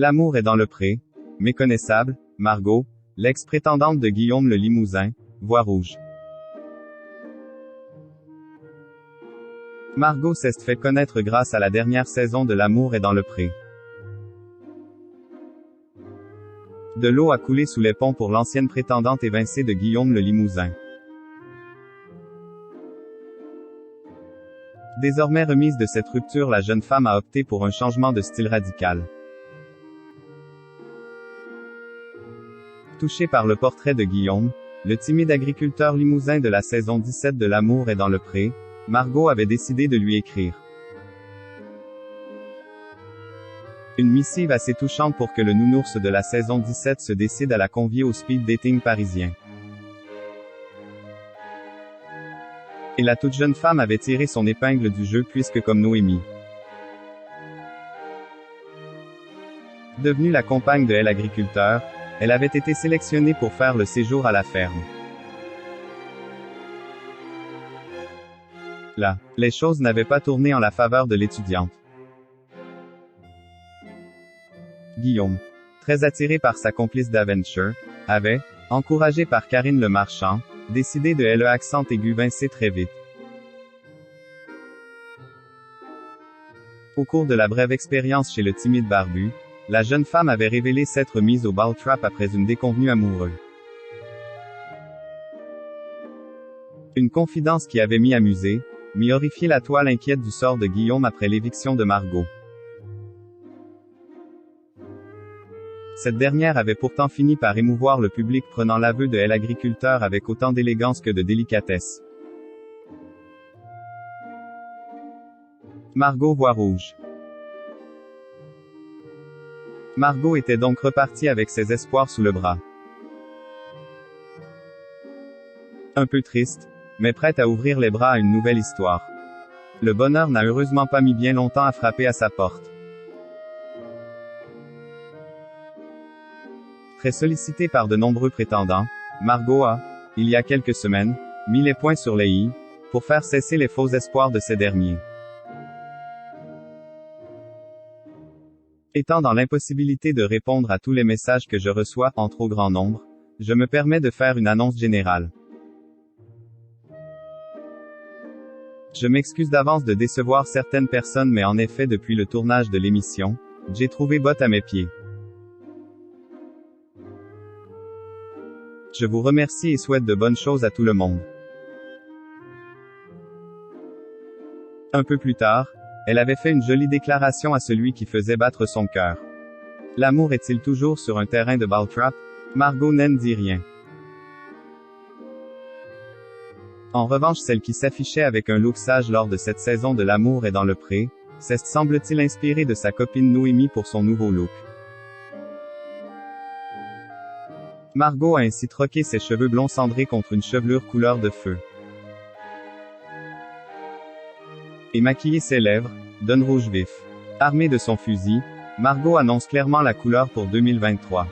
L'amour est dans le pré. Méconnaissable, Margot, l'ex-prétendante de Guillaume le Limousin, voix rouge. Margot s'est fait connaître grâce à la dernière saison de L'amour est dans le pré. De l'eau a coulé sous les ponts pour l'ancienne prétendante évincée de Guillaume le Limousin. Désormais remise de cette rupture, la jeune femme a opté pour un changement de style radical. Touchée par le portrait de Guillaume, le timide agriculteur limousin de la saison 17 de L'amour est dans le pré, Margot avait décidé de lui écrire une missive assez touchante pour que le nounours de la saison 17 se décide à la convier au speed dating parisien. Et la toute jeune femme avait tiré son épingle du jeu puisque comme Noémie, devenue la compagne de l'agriculteur, elle avait été sélectionnée pour faire le séjour à la ferme. Là, les choses n'avaient pas tourné en la faveur de l'étudiante. Guillaume, très attiré par sa complice d'aventure, avait, encouragé par Karine Le Marchand, décidé de le accent aigu vincer très vite. Au cours de la brève expérience chez le timide barbu, la jeune femme avait révélé s'être mise au ball trap après une déconvenue amoureuse. Une confidence qui avait mi-amusé, mi-horrifié la toile inquiète du sort de Guillaume après l'éviction de Margot. Cette dernière avait pourtant fini par émouvoir le public prenant l'aveu de l'agriculteur avec autant d'élégance que de délicatesse. Margot voix rouge. Margot était donc repartie avec ses espoirs sous le bras. Un peu triste, mais prête à ouvrir les bras à une nouvelle histoire. Le bonheur n'a heureusement pas mis bien longtemps à frapper à sa porte. Très sollicitée par de nombreux prétendants, Margot a, il y a quelques semaines, mis les points sur les i, pour faire cesser les faux espoirs de ces derniers. Étant dans l'impossibilité de répondre à tous les messages que je reçois, en trop grand nombre, je me permets de faire une annonce générale. Je m'excuse d'avance de décevoir certaines personnes, mais en effet depuis le tournage de l'émission, j'ai trouvé botte à mes pieds. Je vous remercie et souhaite de bonnes choses à tout le monde. Un peu plus tard, elle avait fait une jolie déclaration à celui qui faisait battre son cœur. L'amour est-il toujours sur un terrain de ball trap? Margot n'en dit rien. En revanche, celle qui s'affichait avec un look sage lors de cette saison de L'amour est dans le pré, s'est semble-t-il inspirée de sa copine Noémie pour son nouveau look. Margot a ainsi troqué ses cheveux blonds cendrés contre une chevelure couleur de feu. Et maquillé ses lèvres, d'un rouge vif. Armée de son fusil, Margot annonce clairement la couleur pour 2023.